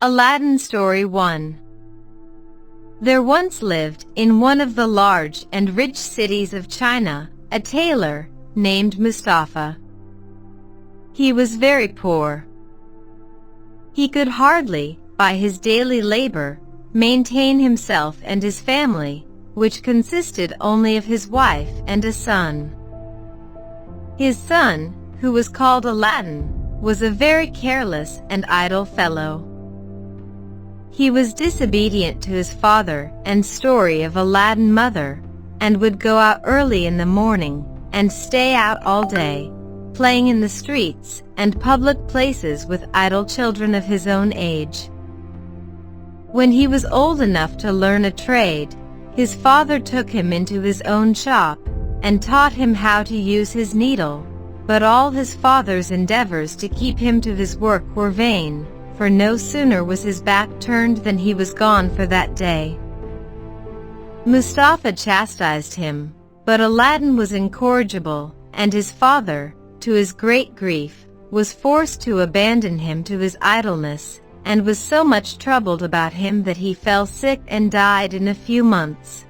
Aladdin Story 1. There once lived, in one of the large and rich cities of China, a tailor named Mustafa. He was very poor. He could hardly, by his daily labor, maintain himself and his family, which consisted only of his wife and a son. His son, who was called Aladdin, was a very careless and idle fellow. He was disobedient to his father and story of Aladdin mother, and would go out early in the morning and stay out all day, playing in the streets and public places with idle children of his own age. When he was old enough to learn a trade, his father took him into his own shop and taught him how to use his needle, but all his father's endeavors to keep him to his work were vain, for no sooner was his back turned than he was gone for that day. Mustafa chastised him, but Aladdin was incorrigible, and his father, to his great grief, was forced to abandon him to his idleness, and was so much troubled about him that he fell sick and died in a few months.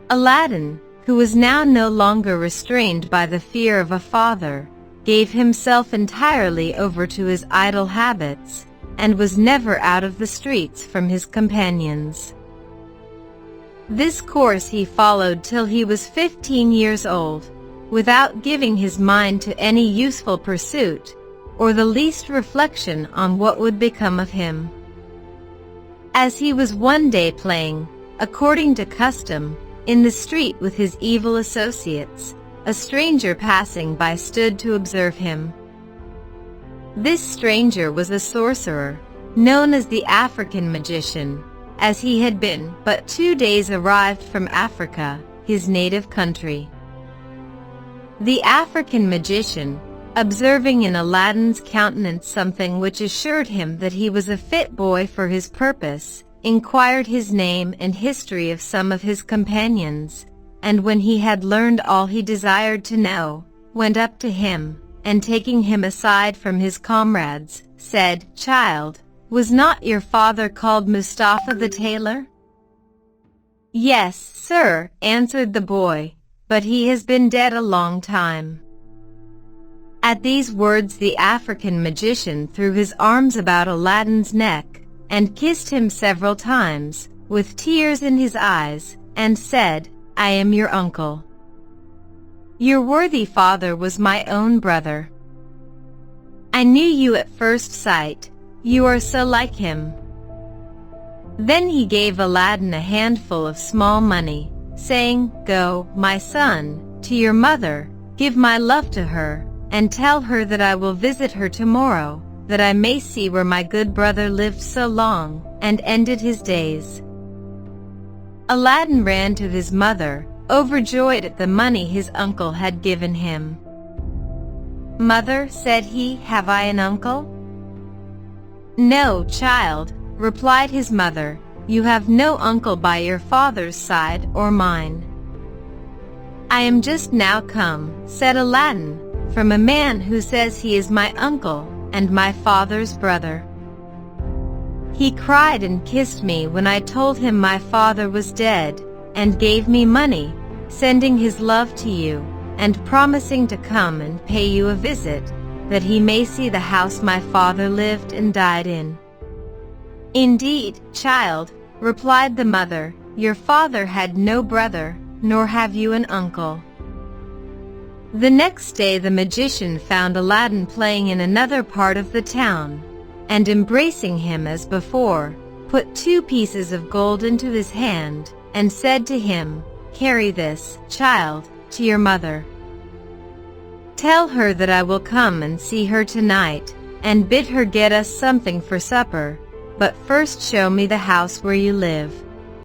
Aladdin, who was now no longer restrained by the fear of a father, gave himself entirely over to his idle habits, and was never out of the streets from his companions. This course he followed till he was 15 years old, without giving his mind to any useful pursuit, or the least reflection on what would become of him. As he was one day playing, according to custom, in the street with his evil associates, a stranger passing by stood to observe him. This stranger was a sorcerer, known as the African magician, as he had been but 2 days arrived from Africa, his native country. The African magician, observing in Aladdin's countenance something which assured him that he was a fit boy for his purpose, inquired his name and history of some of his companions, and when he had learned all he desired to know, went up to him, and taking him aside from his comrades, said, "Child, was not your father called Mustafa the tailor?" "Yes, sir," answered the boy, "but he has been dead a long time." At these words the African magician threw his arms about Aladdin's neck, and kissed him several times, with tears in his eyes, and said, "I am your uncle. Your worthy father was my own brother. I knew you at first sight, you are so like him." Then he gave Aladdin a handful of small money, saying, "Go, my son, to your mother, give my love to her, and tell her that I will visit her tomorrow, that I may see where my good brother lived so long, and ended his days." Aladdin ran to his mother, overjoyed at the money his uncle had given him. "Mother," said he, "have I an uncle?" "No, child," replied his mother, "you have no uncle by your father's side or mine." "I am just now come," said Aladdin, "from a man who says he is my uncle, and my father's brother. He cried and kissed me when I told him my father was dead, and gave me money, sending his love to you, and promising to come and pay you a visit, that he may see the house my father lived and died in." "Indeed, child," replied the mother, "your father had no brother, nor have you an uncle." The next day the magician found Aladdin playing in another part of the town, and embracing him as before, put 2 pieces of gold into his hand, and said to him, "Carry this, child, to your mother. Tell her that I will come and see her tonight, and bid her get us something for supper, but first show me the house where you live."